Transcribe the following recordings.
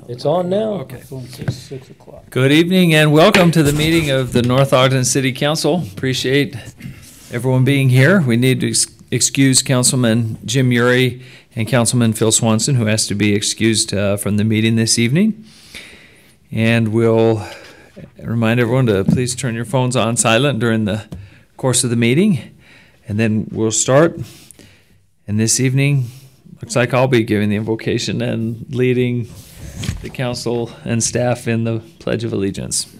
It's on now. Okay. Phone says 6 o'clock. Good evening and welcome to the meeting of the North Ogden City Council. Appreciate everyone being here. We need to excuse Councilman Jim Urey and Councilman Phil Swanson, who has to be excused from the meeting this evening. And we'll remind everyone to please turn your phones on silent during the course of the meeting. And then we'll start. And this evening, looks like I'll be giving the invocation and leading the council and staff in the Pledge of Allegiance.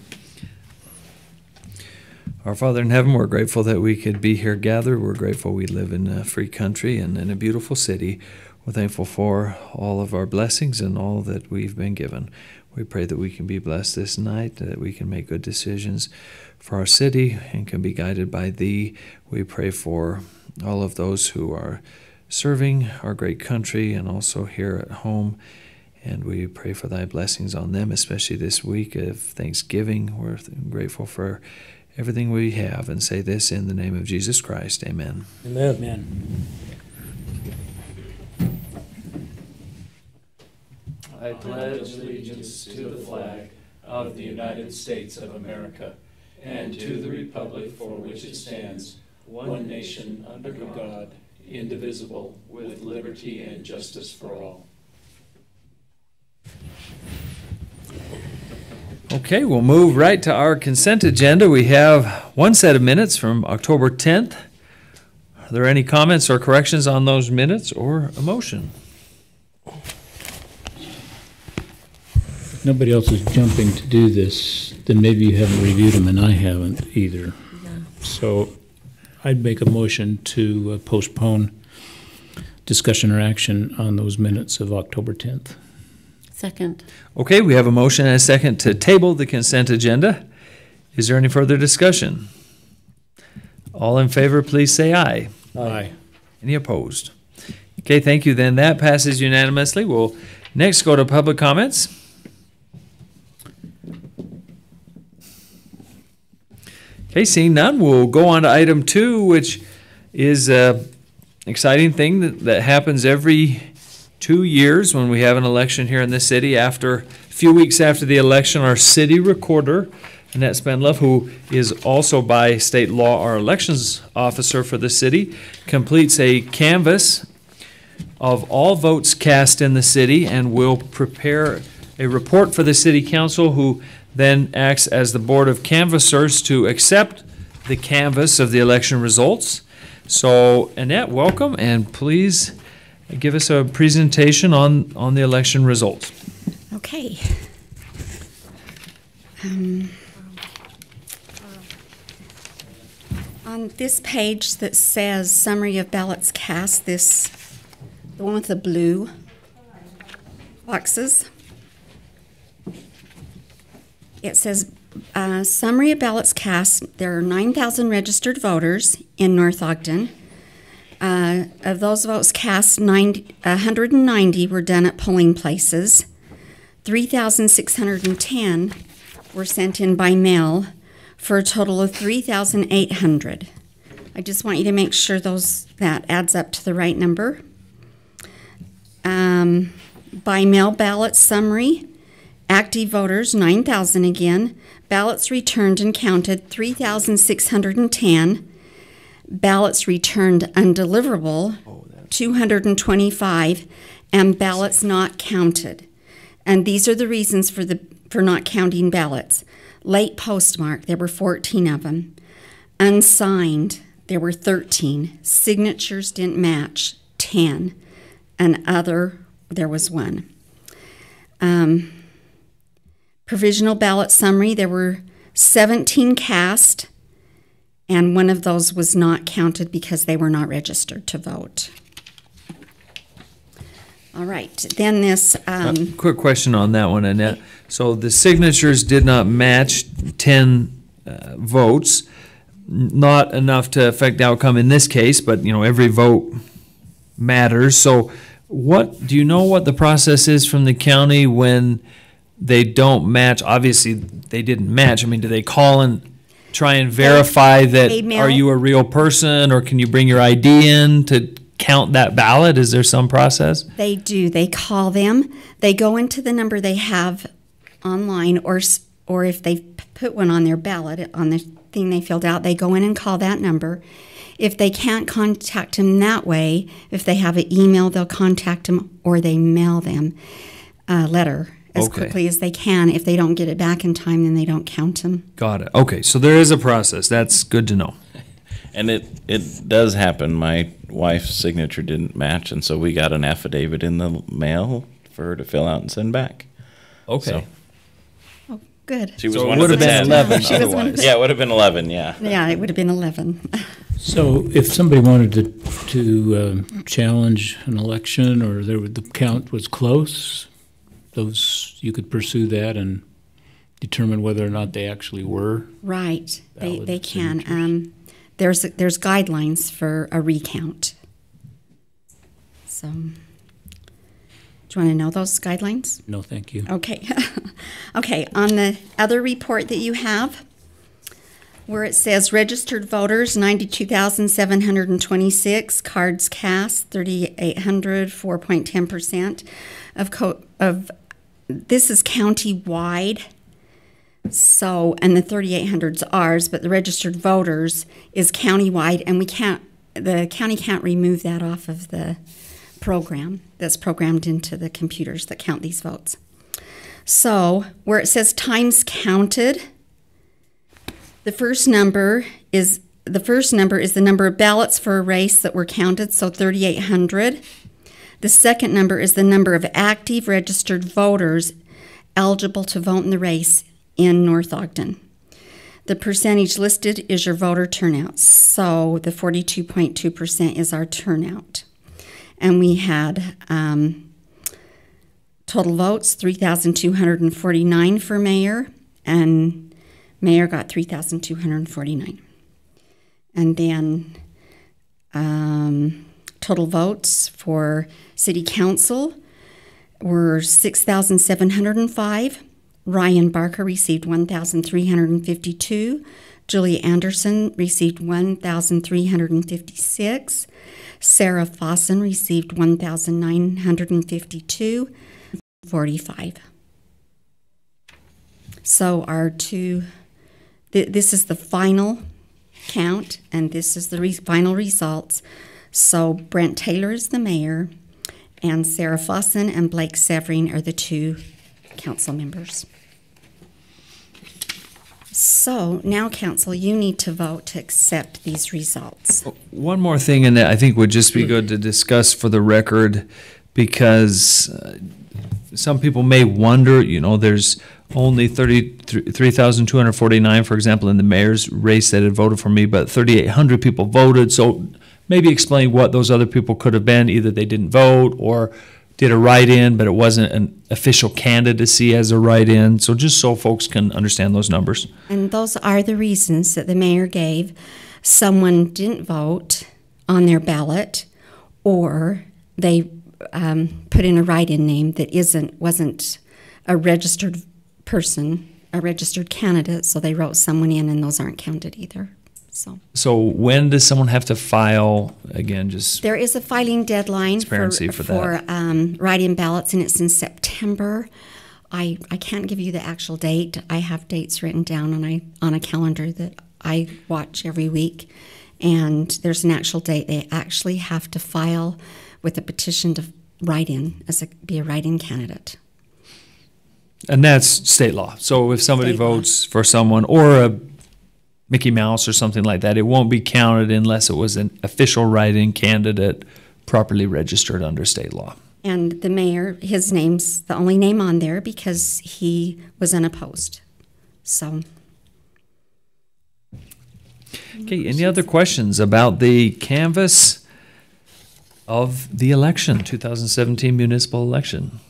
Our Father in heaven, we're grateful that we could be here gathered. We're grateful we live in a free country and in a beautiful city. We're thankful for all of our blessings and all that we've been given. We pray that we can be blessed this night, that we can make good decisions for our city and can be guided by Thee. We pray for all of those who are serving our great country and also here at home. And we pray for Thy blessings on them, especially this week of Thanksgiving. We're grateful for everything we have and say this in the name of Jesus Christ. Amen. Amen. Amen. I pledge allegiance to the flag of the United States of America and to the republic for which it stands, one nation under God, indivisible, with liberty and justice for all. Okay, we'll move right to our consent agenda. We have one set of minutes from October 10th. Are there any comments or corrections on those minutes or a motion? If nobody else is jumping to do this, then maybe you haven't reviewed them, and I haven't either. So I'd make a motion to postpone discussion or action on those minutes of October 10th. Second. Okay, we have a motion and a second to table the consent agenda. Is there any further discussion? All in favor, please say aye. Aye. Any opposed? Okay, thank you. Then that passes unanimously. We'll next go to public comments. Okay, seeing none, we'll go on to item 2, which is an exciting thing that happens every 2 years when we have an election here in the city. After a few weeks after the election, our city recorder, Annette Spendlove, who is also by state law our elections officer for the city, completes a canvass of all votes cast in the city and will prepare a report for the city council, who then acts as the board of canvassers to accept the canvass of the election results. So, Annette, welcome, and please give us a presentation on the election results. Okay. On this page that says summary of ballots cast, the one with the blue boxes, it says summary of ballots cast. There are 9,000 registered voters in North Ogden. Of those votes cast, 190 were done at polling places. 3,610 were sent in by mail for a total of 3,800. I just want you to make sure that adds up to the right number. By mail ballot summary, active voters, 9,000 again. Ballots returned and counted, 3,610. Ballots returned undeliverable, 225, and ballots not counted. And these are the reasons for not counting ballots. Late postmark, there were 14 of them. Unsigned, there were 13. Signatures didn't match, 10. And other, there was 1. Provisional ballot summary, there were 17 cast, and one of those was not counted because they were not registered to vote. All right, then this... quick question on that one, Annette. So the signatures did not match 10 votes, not enough to affect the outcome in this case, but every vote matters. So do you know what the process is from the county when they don't match? Obviously, they didn't match. I mean, do they call and try and verify that are you a real person, or can you bring your ID in to count that ballot? Is there some process? They do. They call them. They go into the number they have online, or if they put one on their ballot, on the thing they filled out, they go in and call that number. If they can't contact them that way, if they have an email, they'll contact them, or they mail them a letter as quickly as they can. If they don't get it back in time, then they don't count them. Got it. Okay, so there is a process. That's good to know. And it does happen. My wife's signature didn't match, and so we got an affidavit in the mail for her to fill out and send back. Okay. So Oh, good. she was So it one would of the have been 10. 11 She was one of otherwise. Yeah, it would have been 11, yeah. Yeah, it would have been 11. So if somebody wanted to challenge an election, or the count was close, you could pursue that and determine whether or not they actually were. Right. They Valid can. signatures. There's guidelines for a recount. So, do you want to know those guidelines? No, thank you. Okay. Okay, on the other report that you have, where it says registered voters, 92,726, cards cast, 3,800, 4.10% of this is county-wide. So, and the 3,800's ours, but the registered voters is county-wide, and the county can't remove that off of the program that's programmed into the computers that count these votes. So, where it says times counted, the first number is the number of ballots for a race that were counted, so 3,800. The second number is the number of active registered voters eligible to vote in the race in North Ogden. The percentage listed is your voter turnout, so the 42.2% is our turnout. And we had total votes, 3,249 for mayor, and mayor got 3,249. And then total votes for city council were 6,705. Ryan Barker received 1,352. Julie Anderson received 1,356. Sarah Fossen received 1,952. 45. So this is the final count, and this is the final results. So Brent Taylor is the mayor, and Sarah Fossen and Blake Severing are the two council members. So now, council, you need to vote to accept these results. One more thing, and that I think would just be good to discuss for the record, because some people may wonder, there's only 3,249, for example, in the mayor's race that had voted for me, but 3,800 people voted. So maybe explain what those other people could have been. Either they didn't vote or did a write-in, but it wasn't an official candidacy as a write-in. So just so folks can understand those numbers. And those are the reasons that the mayor gave. Someone didn't vote on their ballot, or they put in a write-in name that wasn't a registered person, a registered candidate, so they wrote someone in, and those aren't counted either. So when does someone have to file, again, just there is a filing deadline for write-in ballots, and it's in September. I can't give you the actual date. I have dates written down on a calendar that I watch every week, and there's an actual date. They actually have to file with a petition to write in be a write-in candidate. And that's state law. So if somebody votes for someone, or a Mickey Mouse or something like that, it won't be counted unless it was an official write-in candidate properly registered under state law. And the mayor, his name's the only name on there because he was unopposed. So. Okay, any other questions about the canvass of the election, 2017 municipal election?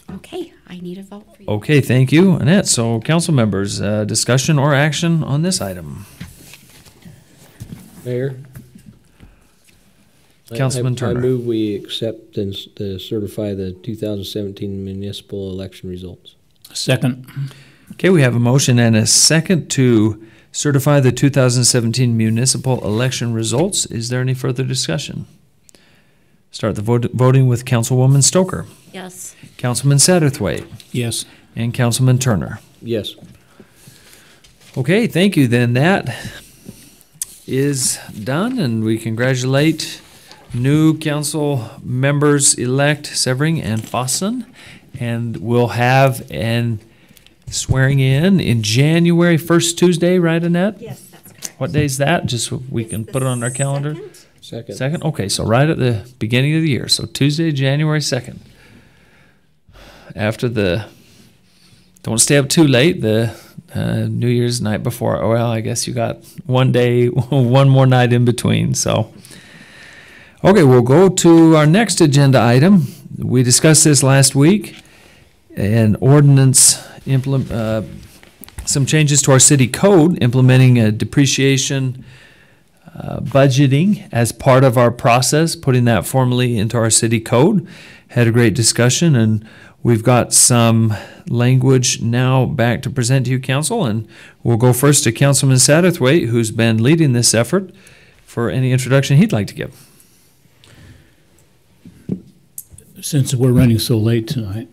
Okay, I need a vote for you. Okay, thank you, Annette. So, council members, discussion or action on this item? Mayor? Councilman Turner. I move we accept and certify the 2017 municipal election results. Second. Okay, we have a motion and a second to certify the 2017 municipal election results. Is there any further discussion? Start the voting with Councilwoman Stoker, Yes. Councilman Satterthwaite, Yes. and Councilman Turner. Yes. Okay, thank you. Then that is done, and we congratulate new council members-elect Severing and Fossen, and we'll have an swearing in January, first Tuesday, right, Annette? Yes, that's correct. What day is that? Just so we can put it on our calendar. Second. Second? Okay, so right at the beginning of the year. So Tuesday, January 2nd. After don't stay up too late, the New Year's night before. Well, I guess you got one day, one more night in between. So, okay, we'll go to our next agenda item. We discussed this last week. An ordinance some changes to our city code, implementing a depreciation budgeting as part of our process, putting that formally into our city code. Had a great discussion, and we've got some language now back to present to you, Council, and we'll go first to Councilman Satterthwaite, who's been leading this effort, for any introduction he'd like to give. Since we're running so late tonight,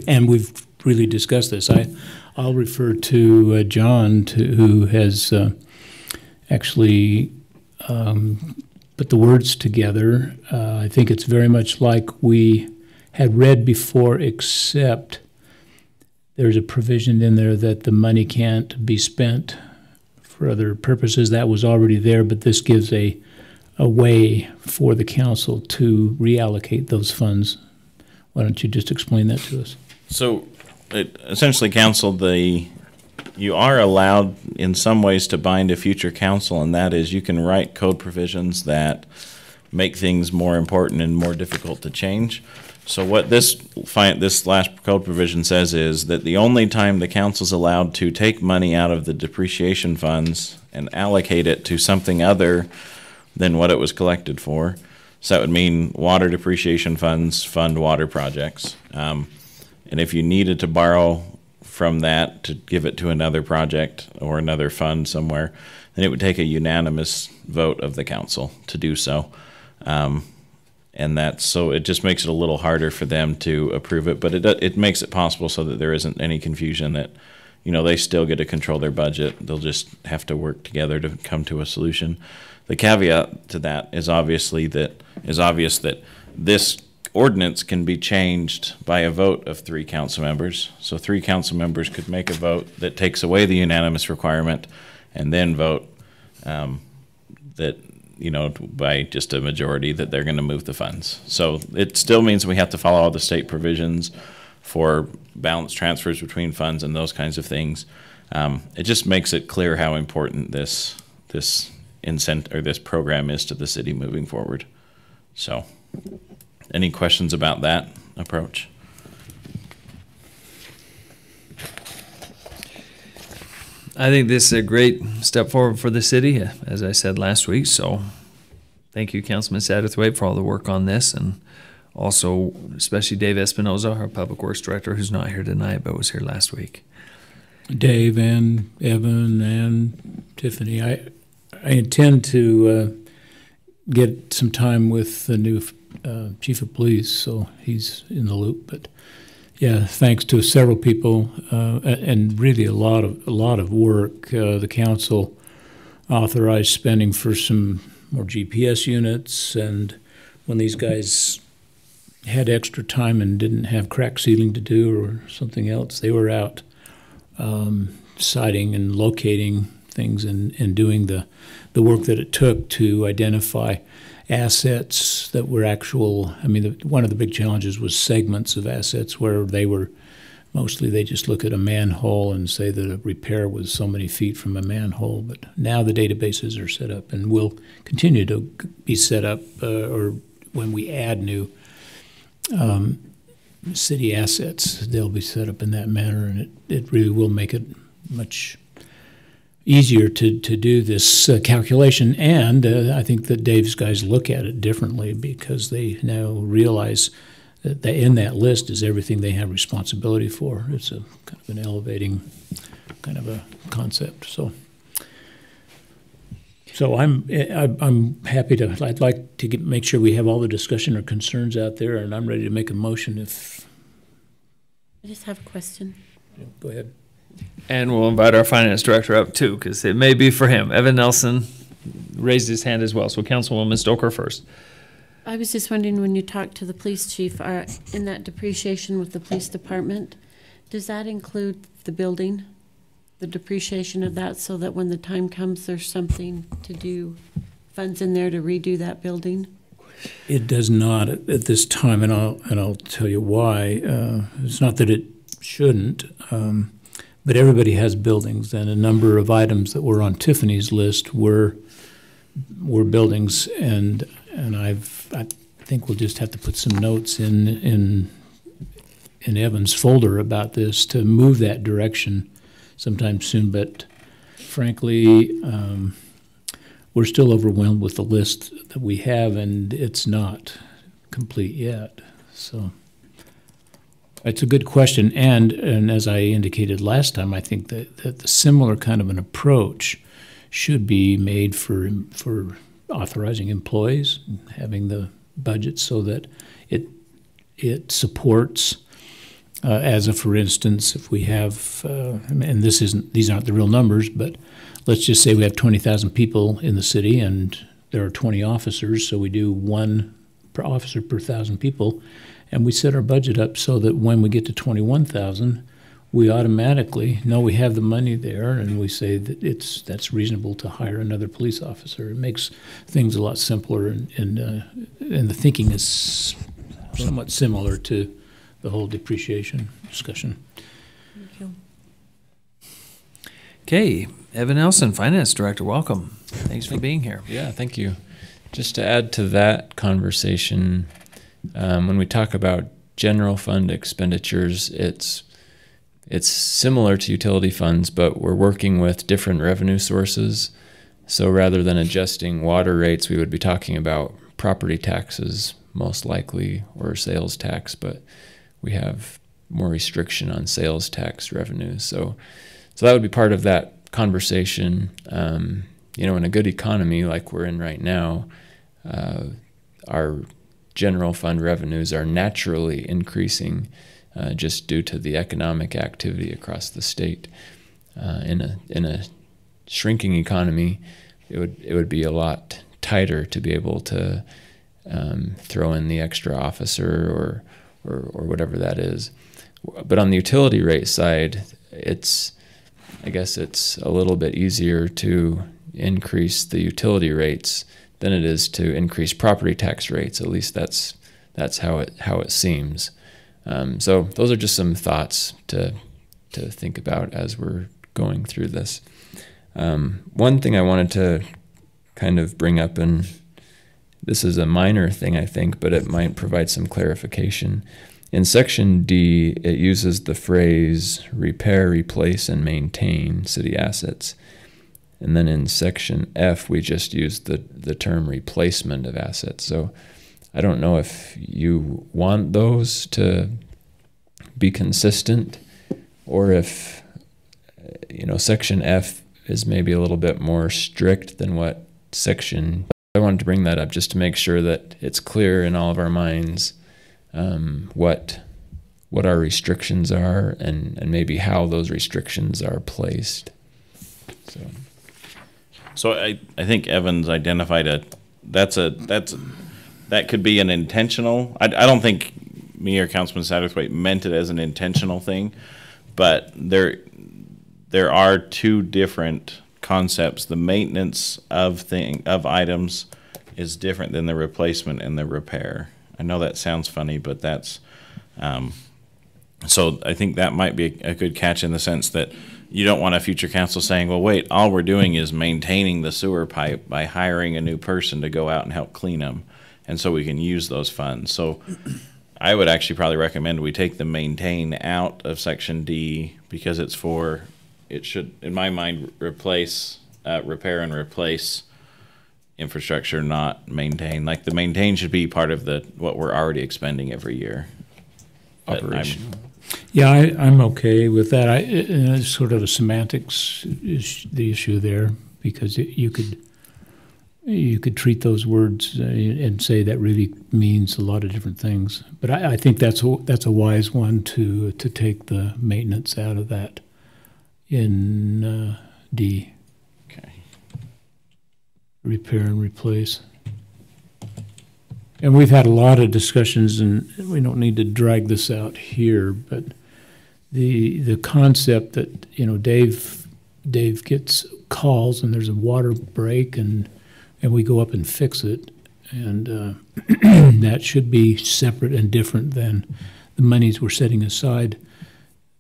and we've really discussed this, I'll refer to John, who has actually put the words together. I think it's very much like we had read before, except there's a provision in there that the money can't be spent for other purposes. That was already there, but this gives a way for the council to reallocate those funds. Why don't you just explain that to us? So, essentially, council, you are allowed in some ways to bind a future council, and that is you can write code provisions that make things more important and more difficult to change. So what this last code provision says is that the only time the council's allowed to take money out of the depreciation funds and allocate it to something other than what it was collected for. So that would mean water depreciation funds fund water projects. And if you needed to borrow from that to give it to another project or another fund somewhere, then it would take a unanimous vote of the council to do so. And so it just makes it a little harder for them to approve it, but it makes it possible so that there isn't any confusion that, they still get to control their budget. They'll just have to work together to come to a solution. The caveat to that is obvious that this ordinance can be changed by a vote of 3 council members. So 3 council members could make a vote that takes away the unanimous requirement and then vote that, by just a majority that they're going to move the funds. So it still means we have to follow all the state provisions for balance transfers between funds and those kinds of things. It just makes it clear how important this program is to the city moving forward. So, any questions about that approach? I think this is a great step forward for the city, as I said last week. So thank you, Councilman Satterthwaite, for all the work on this, and also especially Dave Espinoza, our Public Works Director, who's not here tonight but was here last week. Dave and Evan and Tiffany, I intend to get some time with the new chief of police, so he's in the loop. But yeah, thanks to several people and really a lot of work. The council authorized spending for some more GPS units, and when these guys had extra time and didn't have crack sealing to do or something else, they were out sighting and locating things and doing the work that it took to identify assets that were actual. I mean, one of the big challenges was segments of assets where they just look at a manhole and say that a repair was so many feet from a manhole. But now the databases are set up and will continue to be set up, or when we add new city assets, they'll be set up in that manner, and it really will make it much easier to do this calculation. And I think that Dave's guys look at it differently because they now realize in that list is everything they have responsibility for. It's a kind of an elevating kind of a concept. So I'm happy to. I'd like to make sure we have all the discussion or concerns out there, and I'm ready to make a motion. If I just have a question. go ahead. And we'll invite our finance director up too, because it may be for him. Evan Nelson raised his hand as well. So Councilwoman Stoker first. I was just wondering, when you talked to the police chief, in that depreciation with the police department, does that include the building, the depreciation of that, so that when the time comes, there's something to do, funds in there to redo that building? It does not at this time, and I'll tell you why. It's not that it shouldn't, but everybody has buildings, and a number of items that were on Tiffany's list were buildings, and I think we'll just have to put some notes in Evan's folder about this to move that direction sometime soon. But frankly, we're still overwhelmed with the list that we have, and it's not complete yet. So it's a good question, and as I indicated last time, I think that the similar kind of an approach should be made for authorizing employees, having the budget so that it supports. As a for instance, if we have, and these aren't the real numbers, but let's just say we have 20,000 people in the city and there are 20 officers, so we do 1 per officer per 1,000 people, and we set our budget up so that when we get to 21,000, we automatically know we have the money there, and we say that that's reasonable to hire another police officer. It makes things a lot simpler, and the thinking is somewhat similar to the whole depreciation discussion. Thank you. Okay, Evan Nelson, Finance Director, welcome. Thanks for being here. Yeah, thank you. Just to add to that conversation, when we talk about general fund expenditures, it's similar to utility funds, but we're working with different revenue sources. So rather than adjusting water rates, we would be talking about property taxes most likely, or sales tax, but we have more restriction on sales tax revenues. So that would be part of that conversation. In a good economy like we're in right now, our general fund revenues are naturally increasing just due to the economic activity across the state. In a shrinking economy, it would be a lot tighter to be able to throw in the extra officer or whatever that is. But on the utility rate side, I guess it's a little bit easier to increase the utility rates than it is to increase property tax rates. At least that's how it seems. So those are just some thoughts to think about as we're going through this. One thing I wanted to kind of bring up, and this is a minor thing, I think, but it might provide some clarification. In Section D, it uses the phrase repair, replace, and maintain city assets. And then in Section F, we just use the term replacement of assets. So I don't know if you want those to be consistent, or if, Section F is maybe a little bit more strict than what Section. I wanted to bring that up just to make sure that it's clear in all of our minds what our restrictions are, and maybe how those restrictions are placed. So I think Evans identified that could be an intentional. I don't think me or Councilman Satterthwaite meant it as an intentional thing, but there are two different concepts. The maintenance of items is different than the replacement and the repair. I know that sounds funny, but that's so I think that might be a good catch, in the sense that you don't want a future council saying, well, wait, all we're doing is maintaining the sewer pipe by hiring a new person to go out and help clean them, and so we can use those funds. So I would actually probably recommend we take the maintain out of Section D, because it should, in my mind, repair and replace infrastructure, not maintain. Like, the maintain should be part of what we're already expending every year. But operation. Yeah, I'm okay with that. It's sort of a semantics is the issue there, because you could treat those words and say that really means a lot of different things. But I think that's a wise one to take the maintenance out of that in D. Okay. Repair and replace. And we've had a lot of discussions, and we don't need to drag this out here, but the concept that, Dave gets calls and there's a water break and we go up and fix it, and that should be separate and different than the monies we're setting aside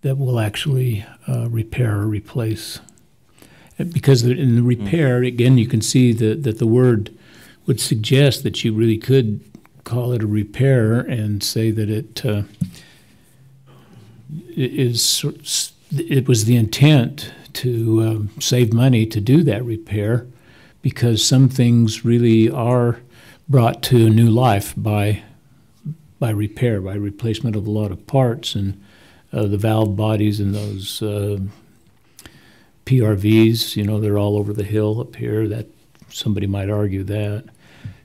that will actually repair or replace. Because in the repair, again, you can see that the word would suggest that you really could call it a repair and say that it was the intent to save money to do that repair, because some things really are brought to new life by repair, by replacement of a lot of parts, and the valve bodies and those PRVs, they're all over the hill up here. That somebody might argue that.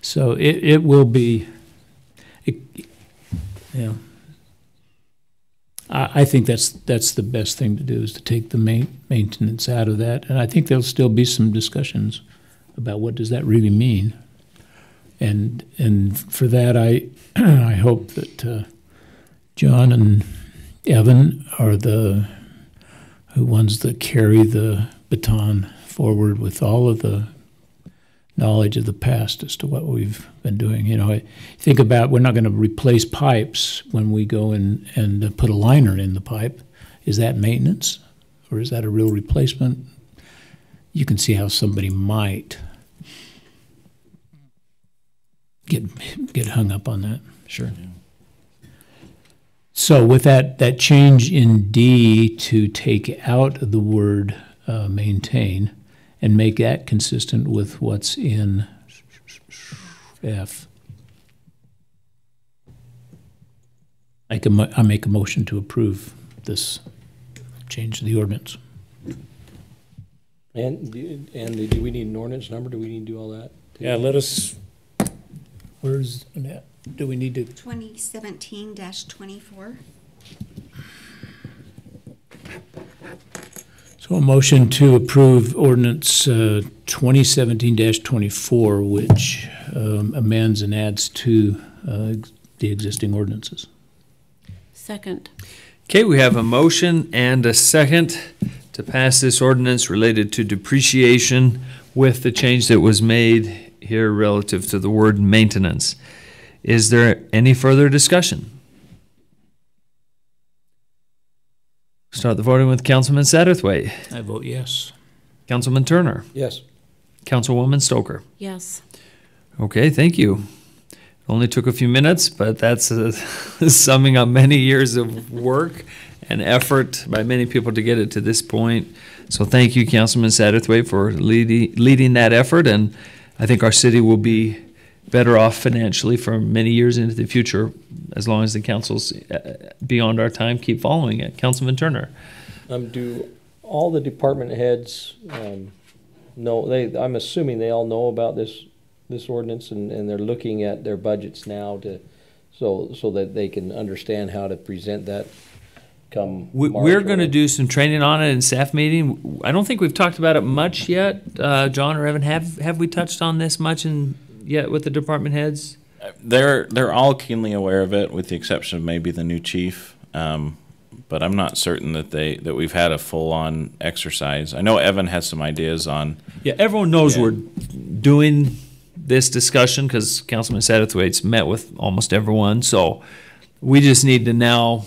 So it will be, I think that's the best thing to do, is to take the maintenance out of that. And I think there'll still be some discussions about what does that really mean. And for that, I hope that John and Evan are the ones that carry the baton forward with all of the knowledge of the past as to what we've been doing. I think about, we're not going to replace pipes when we go in and put a liner in the pipe. Is that maintenance, or is that a real replacement? You can see how somebody might get hung up on that. Sure. So with that change in D to take out the word maintain and make that consistent with what's in F, I make a motion to approve this change to the ordinance. And do we need an ordinance number? Do we need to do all that? Yeah, let us, where's that? Do we need to? 2017-24. So a motion to approve ordinance 2017-24, which amends and adds to the existing ordinances. Second. Okay, we have a motion and a second to pass this ordinance related to depreciation with the change that was made here relative to the word maintenance. Is there any further discussion? Start the voting with Councilman Satterthwaite. I vote yes. Councilman Turner. Yes. Councilwoman Stoker. Yes. Okay, thank you. Only took a few minutes, but that's summing up many years of work and effort by many people to get it to this point. So thank you, Councilman Satterthwaite, for leading that effort, and I think our city will be better off financially for many years into the future, as long as the councils beyond our time keep following it. Councilman Turner. Do all the department heads know? I'm assuming they all know about this ordinance, and they're looking at their budgets now so that they can understand how to present that. We're going to do some training on it in staff meeting. I don't think we've talked about it much yet. John or Evan, have we touched on this much yet with the department heads? They're all keenly aware of it, with the exception of maybe the new chief. But I'm not certain that we've had a full-on exercise. I know Evan has some ideas on. Yeah, everyone knows we're doing this discussion because Councilman Satterthwaite's met with almost everyone. So we just need to now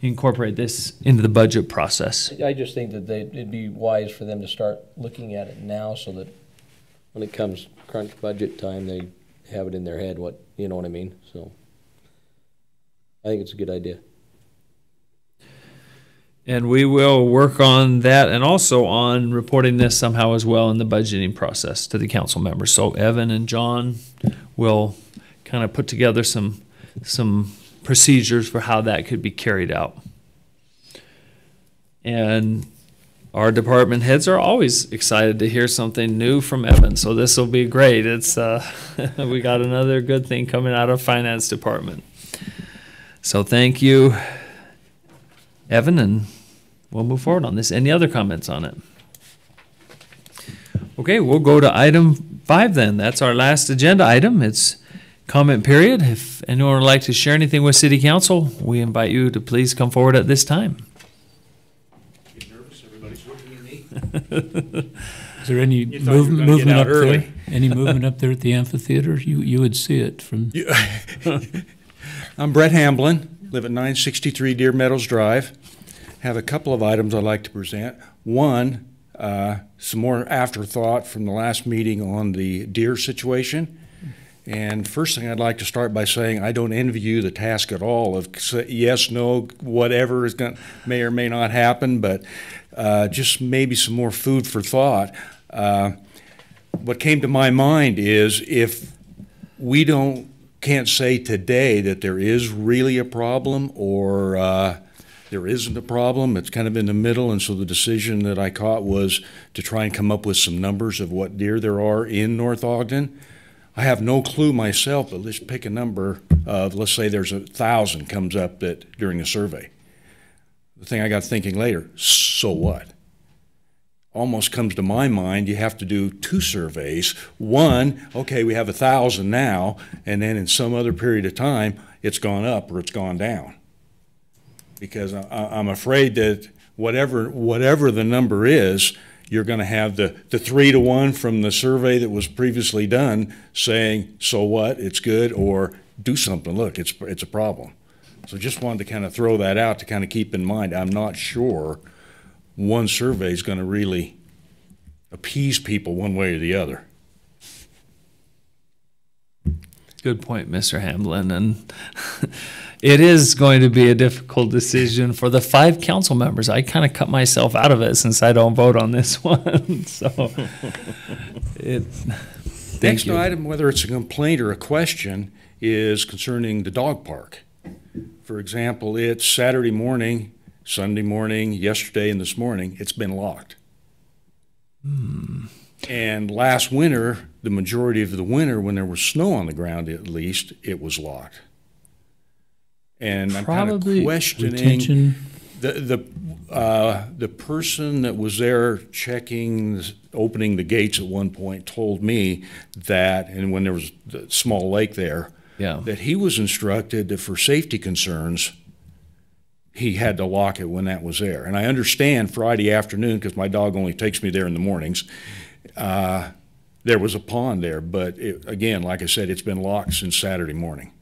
incorporate this into the budget process. I just think that it'd be wise for them to start looking at it now, so that when it comes crunch budget time, they have it in their head. You know what I mean? So I think it's a good idea. And we will work on that, and also on reporting this somehow as well in the budgeting process to the council members. So Evan and John will kind of put together some procedures for how that could be carried out. And our department heads are always excited to hear something new from Evan, so this will be great. It's we got another good thing coming out of finance department. So thank you, Evan, and we'll move forward on this. Any other comments on it? Okay, we'll go to item 5 then. That's our last agenda item. It's comment period. If anyone would like to share anything with City Council, we invite you to please come forward at this time. Get nervous, everybody's looking at me. Is there any thought you were gonna movement get out up early. there? Any movement up there at the amphitheater? You would see it from. I'm Brett Hamblin, live at 963 Deer Meadows Drive. Have a couple of items I'd like to present. One, some more afterthought from the last meeting on the deer situation. And first thing I'd like to start by saying I don't envy you the task at all of yes, no, whatever is going may or may not happen, but just maybe some more food for thought. What came to my mind is if we can't say today that there is really a problem or there isn't a problem, it's kind of in the middle, and so the decision that I caught was to try and come up with some numbers of what deer there are in North Ogden. I have no clue myself, but let's pick a number of, let's say there's 1,000 comes up that during the survey. The thing I got thinking later, so what? Almost comes to my mind, you have to do 2 surveys. One, okay, we have 1,000 now, and then in some other period of time, it's gone up or it's gone down. Because I'm afraid that whatever the number is, you're going to have the 3-to-1 from the survey that was previously done saying, so what, it's good, or do something, look, it's a problem. So just wanted to kind of throw that out to kind of keep in mind. I'm not sure one survey is going to really appease people one way or the other. Good point, Mr. Hamblin. And it is going to be a difficult decision for the 5 council members. I kind of cut myself out of it since I don't vote on this one. So, Next item, whether it's a complaint or a question, is concerning the dog park. For example, it's Saturday morning, Sunday morning, yesterday, and this morning, it's been locked. And last winter, the majority of the winter, when there was snow on the ground at least, it was locked. And I'm kind of questioning retention. the person that was there checking, opening the gates at one point told me that, and when there was the small lake there, that he was instructed that for safety concerns, he had to lock it when that was there. And I understand Friday afternoon, because my dog only takes me there in the mornings, there was a pond there, but again, like I said, it's been locked since Saturday morning.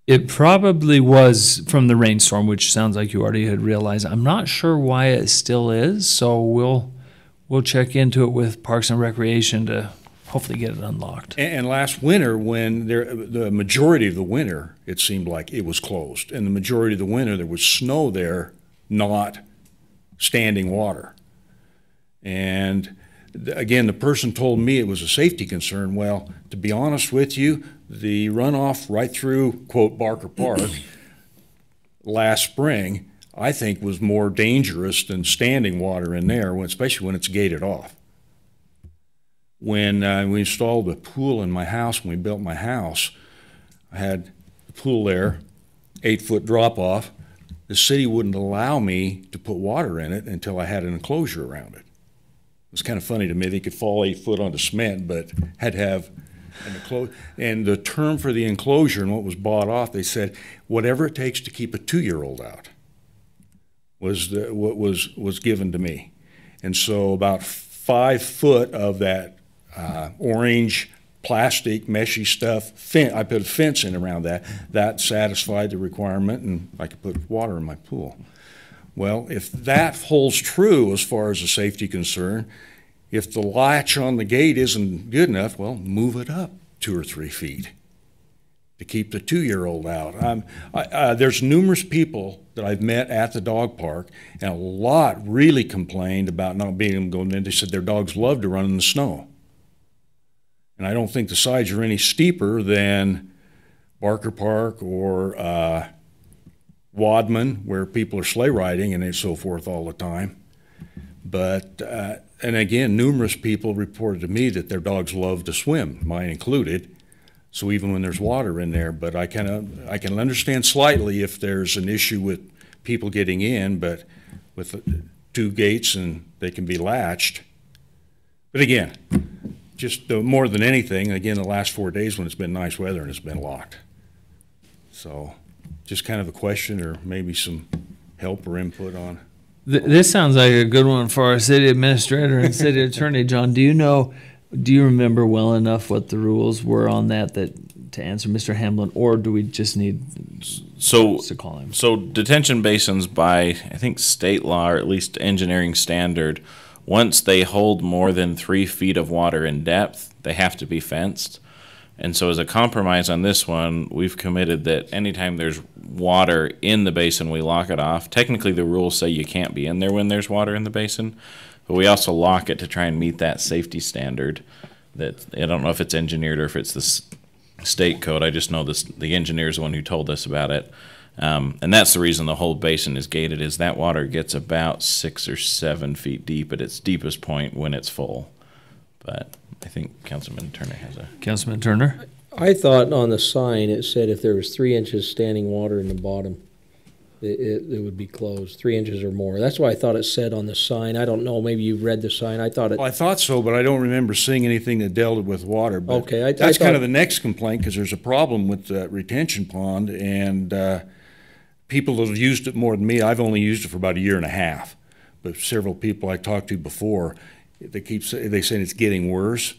It probably was from the rainstorm, which sounds like you already had realized. I'm not sure why it still is, so we'll check into it with Parks and Recreation to hopefully get it unlocked. And last winter, when the majority of the winter, it seemed like it was closed. And the majority of the winter, there was snow there, not standing water. And again, the person told me it was a safety concern. Well, to be honest with you, the runoff right through, quote, Barker Park last spring, I think was more dangerous than standing water in there, especially when it's gated off. When we installed a pool in my house, when we built my house, I had the pool there, 8-foot drop off. The city wouldn't allow me to put water in it until I had an enclosure around it. It was kind of funny to me. They could fall 8 foot onto cement, but had to have an enclosure. And the term for the enclosure and what was bought off, they said, whatever it takes to keep a 2-year-old out was what was given to me. And so about 5 foot of that orange plastic meshy stuff, I put a fence in around that. That satisfied the requirement, and I could put water in my pool. Well, if that holds true as far as a safety concern, if the latch on the gate isn't good enough, well, move it up 2 or 3 feet to keep the 2-year-old out. There's numerous people that I've met at the dog park, and a lot really complained about not being able to go in. They said their dogs love to run in the snow. And I don't think the sides are any steeper than Barker Park or Wadman, where people are sleigh riding and so forth all the time. But, and again, numerous people reported to me that their dogs love to swim, mine included. So even when there's water in there, but I can understand slightly if there's an issue with people getting in, but with 2 gates and they can be latched. But again, just more than anything, again, the last 4 days when it's been nice weather and it's been locked. So just kind of a question or maybe some help or input on. This sounds like a good one for our city administrator and city attorney. John, do you remember well enough what the rules were on that to answer Mr. Hamblin, or do we just need to call him? So detention basins by, I think, state law, or at least engineering standard, once they hold more than 3 feet of water in depth, they have to be fenced. And so as a compromise on this one, we've committed that anytime there's water in the basin, we lock it off. Technically, the rules say you can't be in there when there's water in the basin, but we also lock it to try and meet that safety standard. That I don't know if it's engineered or if it's the state code. I just know the engineer is the one who told us about it. And that's the reason the whole basin is gated, is that water gets about 6 or 7 feet deep at its deepest point when it's full. But I think Councilman Turner has a... Councilman Turner? I thought on the sign it said if there was 3 inches standing water in the bottom, it would be closed, 3 inches or more. That's what I thought it said on the sign. I don't know, maybe you've read the sign. I thought it... Well, I thought so, but I don't remember seeing anything that dealt with water. But okay, that's kind of the next complaint, because there's a problem with the retention pond, and people have used it more than me. I've only used it for about 1.5 years, but several people I talked to before, they say it's getting worse.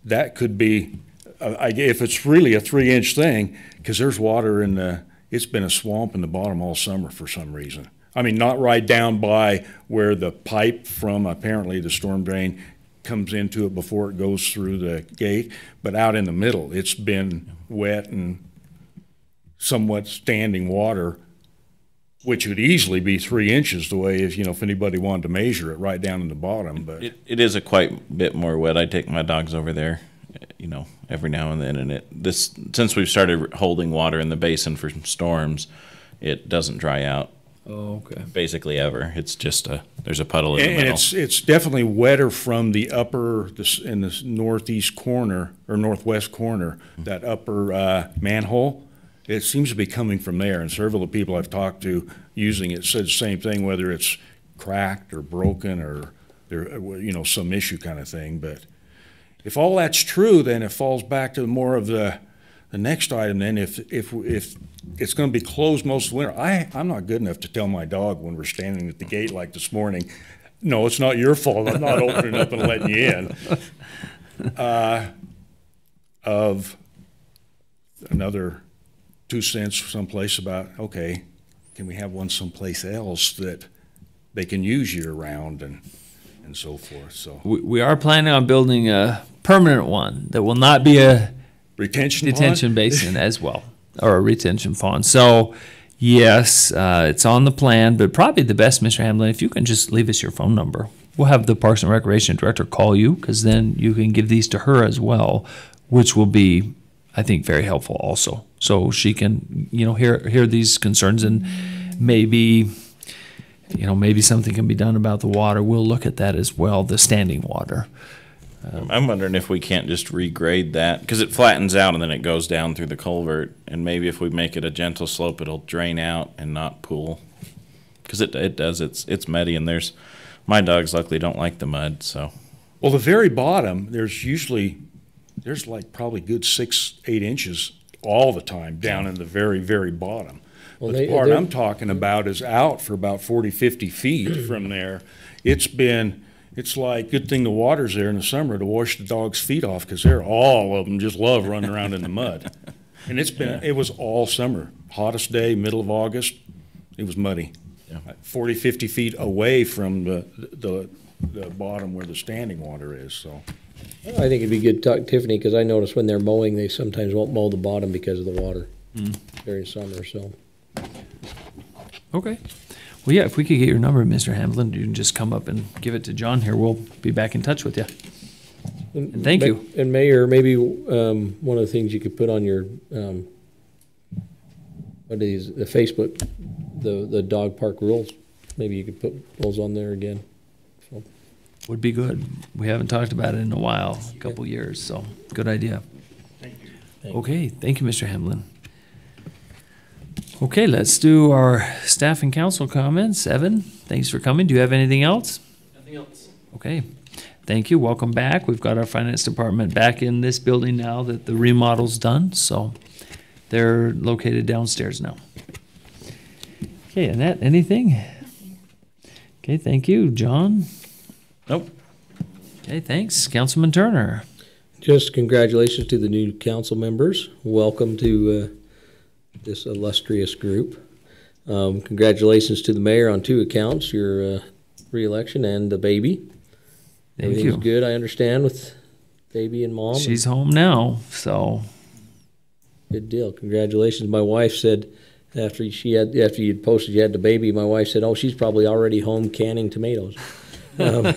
That could be, if it's really a 3-inch thing, because there's water in the... It's been a swamp in the bottom all summer for some reason. I mean, not right down by where the pipe from apparently the storm drain comes into it before it goes through the gate, but out in the middle. It's been wet and somewhat standing water, which would easily be 3 inches the way if anybody wanted to measure it right down in the bottom. But it is a quite bit more wet. I take my dogs over there, every now and then, and since we've started holding water in the basin for storms, it doesn't dry out. Oh, okay. Basically ever. It's just there's a puddle in the middle. And it's definitely wetter from the in the northeast corner or northwest corner, that upper manhole. It seems to be coming from there, and several of the people I've talked to using it said the same thing, whether it's cracked or broken or there, some issue kind of thing. But if all that's true, then it falls back to more of the next item. Then if it's going to be closed most of the winter, I'm not good enough to tell my dog when we're standing at the gate like this morning, no, it's not your fault. I'm not opening up and letting you in. Of another 2 cents someplace about, okay, can we have one someplace else that they can use year round and so forth. So we are planning on building a permanent one that will not be a detention basin as well, or a retention pond. So yes, it's on the plan, but probably the best, Mr. Hamlin, if you can just leave us your phone number. We'll have the Parks and Recreation Director call you, because then you can give these to her as well, which will be, I think, very helpful also. So she can, hear these concerns, and maybe something can be done about the water. We'll look at that as well, the standing water. I'm wondering if we can't just regrade that, because it flattens out and then it goes down through the culvert, and maybe if we make it a gentle slope, it'll drain out and not pool. Because it does, it's muddy, and my dogs luckily don't like the mud, so. Well, the very bottom, there's like probably good 6-8 inches all the time down in the very, very bottom. Well, but the part I'm talking about is out for about 40-50 feet from there. It's like, good thing the water's there in the summer to wash the dog's feet off, because all of them just love running around in the mud. And it was all summer. Hottest day, middle of August, it was muddy. Yeah. 40-50 feet away from the bottom where the standing water is. So I think it'd be good to talk to Tiffany, because I notice when they're mowing, they sometimes won't mow the bottom because of the water during summer. So okay. Well, yeah, if we could get your number, Mr. Hamlin, you can just come up and give it to John here. We'll be back in touch with you. And thank you. And Mayor, maybe one of the things you could put on your what is the Facebook, the dog park rules? Maybe you could put those on there again. So, Would be good. We haven't talked about it in a while, a couple years, so good idea. thank Okay, thank you, Mr. Hamlin. Okay, let's do our staff and council comments. Evan, thanks for coming. Do you have anything else? Nothing else. Okay, thank you. Welcome back. We've got our finance department back in this building now that the remodel's done, so they're located downstairs now. Okay, Annette, anything? Okay, thank you. John? Nope. Okay, thanks. Councilman Turner? Just congratulations to the new council members. Welcome to this illustrious group. Congratulations to the mayor on 2 accounts, your re-election and the baby. Thank Everything's you. good, I understand, with baby and mom. She's home now, so Good deal. Congratulations. My wife said after you'd posted you had the baby, my wife said, "Oh, she's probably already home canning tomatoes." And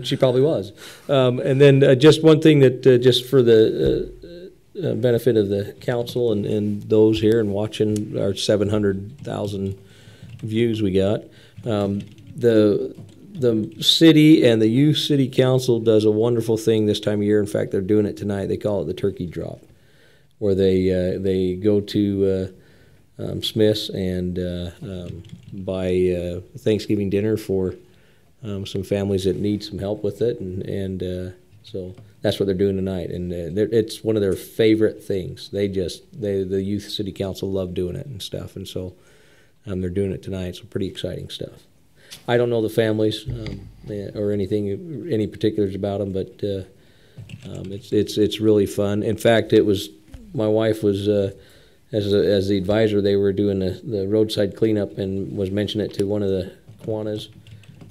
she probably was. And then just one thing that just for the benefit of the council and those here and watching our 700,000 views we got, the city and the youth city council does a wonderful thing this time of year. In fact, they're doing it tonight. They call it the turkey drop, where they go to Smith's and buy Thanksgiving dinner for some families that need some help with it, and so that's what they're doing tonight. And it's one of their favorite things. The youth city council love doing it and stuff, and so they're doing it tonight. So pretty exciting stuff. I don't know the families or any particulars about them, but it's really fun. In fact, it was my wife was as the advisor. They were doing the roadside cleanup and was mentioning it to one of the Kiwanis,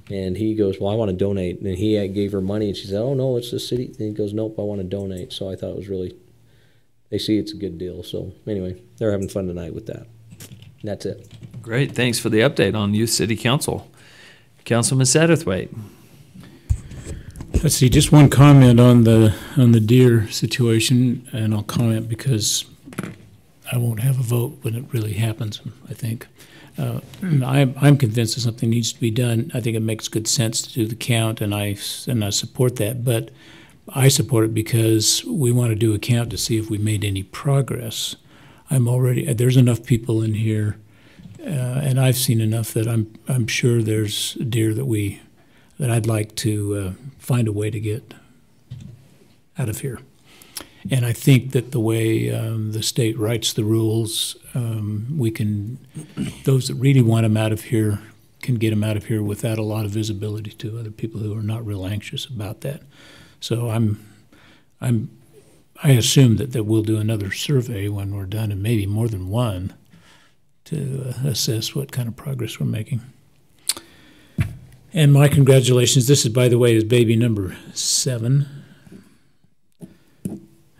and he goes, "Well, I want to donate," and he gave her money, and she said, "Oh no, it's the city." And he goes, "Nope, I want to donate." So I thought it was really. They see it's a good deal. So anyway, they're having fun tonight with that. And that's it. great. Thanks for the update on Youth City Council. Councilman Satterthwaite. Let's see, just one comment on the deer situation, and I'll comment because I won't have a vote when it really happens, I think. I'm convinced that something needs to be done. I think it makes good sense to do the count, and I support that. But I support it because we want to do a count to see if we made any progress. There's enough people in here, and I've seen enough that I'm sure there's deer that I'd like to find a way to get out of here. And I think that the way the state writes the rules, those that really want them out of here can get them out of here without a lot of visibility to other people who are not real anxious about that. So I assume that we'll do another survey when we're done, and maybe more than one, to assess what kind of progress we're making. And my congratulations. This is, by the way, is baby number 7.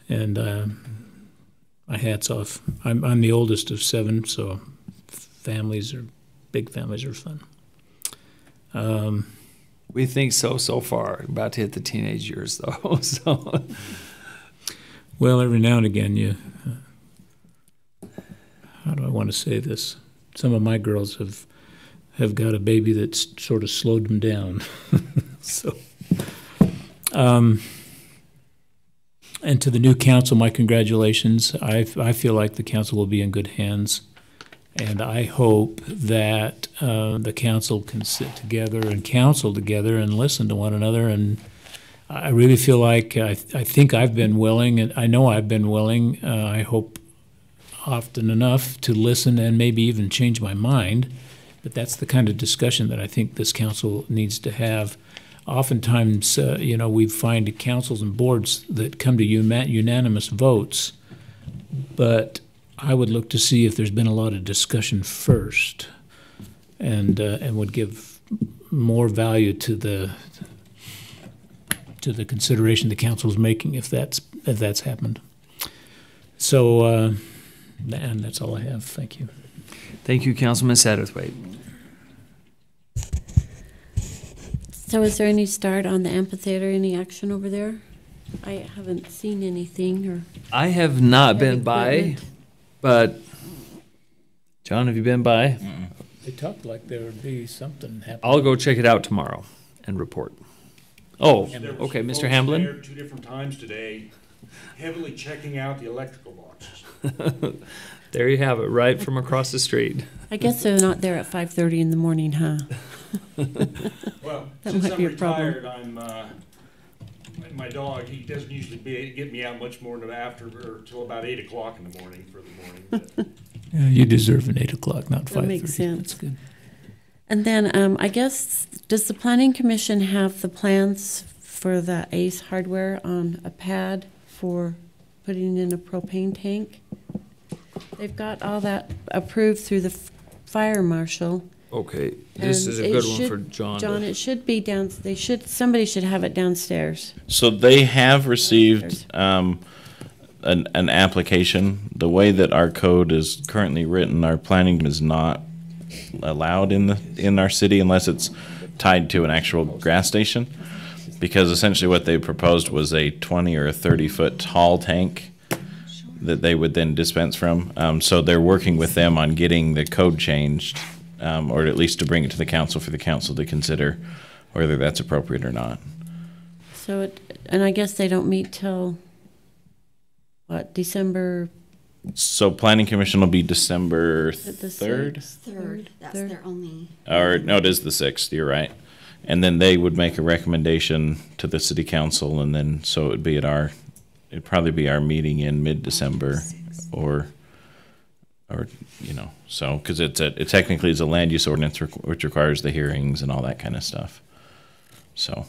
And my hat's off. I'm the oldest of 7, so big families are fun. We think so far. About to hit the teenage years, though. So, well, every now and again, how do I want to say this? Some of my girls have got a baby that's sort of slowed them down. So, and to the new council, my congratulations. I feel like the council will be in good hands, and I hope that the council can sit together and counsel together and listen to one another. And I really feel like I think I've been willing, and I know I've been willing. I hope often enough to listen and maybe even change my mind. But that's the kind of discussion that I think this council needs to have. Oftentimes, we find councils and boards that come to unanimous votes, but I would look to see if there's been a lot of discussion first, and would give more value to the consideration the council is making if that's happened. So, and that's all I have. Thank you. thank you, Councilman Satterthwaite. So is there any start on the amphitheater, any action over there? I haven't seen anything or. I have not been by, equipment. But, John, have you been by? They talked like there would be something happening. I'll go check it out tomorrow and report. Oh, There was okay, Mr. folks Hamblin? there 2 different times today, heavily checking out the electrical boxes. There you have it, right from across the street. I guess they're not there at 5:30 in the morning, huh? Well, That since might I'm be a problem. retired, my dog, he doesn't usually get me out much more than after, or till about 8 o'clock in the morning for the morning. But Yeah, you deserve an 8 o'clock, not 5:30. That makes sense. That's good. And then, I guess, does the planning commission have the plans for the Ace hardware on a pad for putting in a propane tank? They've got all that approved through the fire marshal. Okay, this and is a it good one should- for John. John, it should be somebody should have it downstairs. So they have received an application. The way that our code is currently written, our planning is not allowed in our city unless it's tied to an actual gas station. Because essentially what they proposed was a 20 or a 30-foot tall tank that they would then dispense from. So they're working with them on getting the code changed, or at least to bring it to the council for the council to consider whether that's appropriate or not. So and I guess they don't meet till, what, December? So planning commission will be December The 3rd? Third, that's their only. Or, no, it is the 6th, you're right. And then they would make a recommendation to the city council, and then, so it would be it'd probably be our meeting in mid-December, or, so, because it technically is a land use ordinance which requires the hearings and all that kind of stuff. So,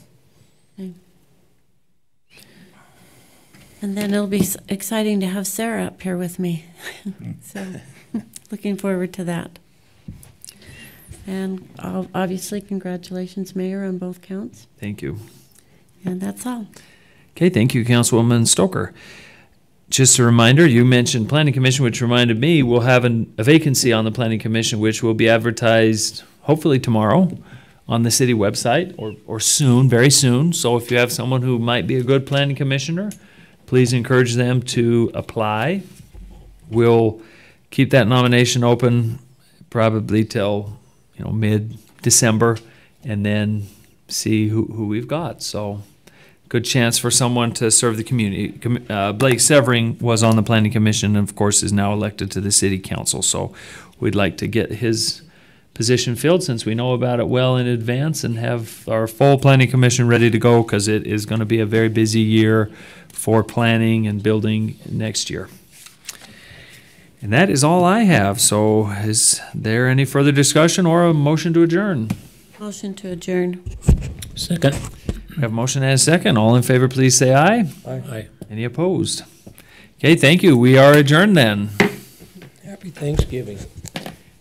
And then it'll be exciting to have Sarah up here with me. So, looking forward to that. And obviously, congratulations, Mayor, on both counts. Thank you. And that's all. Okay, thank you, Councilwoman Stoker. Just a reminder, you mentioned Planning Commission, which reminded me we'll have a vacancy on the Planning Commission, which will be advertised hopefully tomorrow on the city website, or soon, very soon. So if you have someone who might be a good planning commissioner, please encourage them to apply. We'll keep that nomination open probably till mid-December, and then see who we've got. So good chance for someone to serve the community. Blake Severing was on the Planning Commission and, of course, is now elected to the City Council. So we'd like to get his position filled since we know about it well in advance and have our full Planning Commission ready to go, because it is going to be a very busy year for planning and building next year. And that is all I have. So is there any further discussion or a motion to adjourn? Motion to adjourn. Second. We have a motion and a second. All in favor, please say aye. Aye. Any opposed? Okay, thank you. We are adjourned then. Happy Thanksgiving.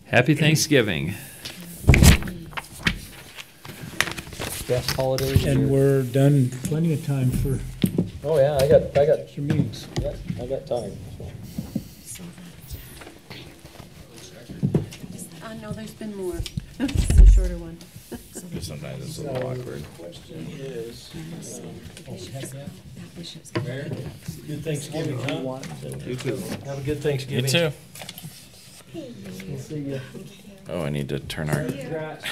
Happy Thanksgiving. Best holiday of the And year. we're done, plenty of time for Oh, yeah, I got, extra meetings. yeah, I got time. No, there's been more. This is a shorter one. sometimes it's a little awkward. Question is, good Thanksgiving, huh? You too. Have a good Thanksgiving. You too. We'll see you. Oh, I need to turn our. Congrats.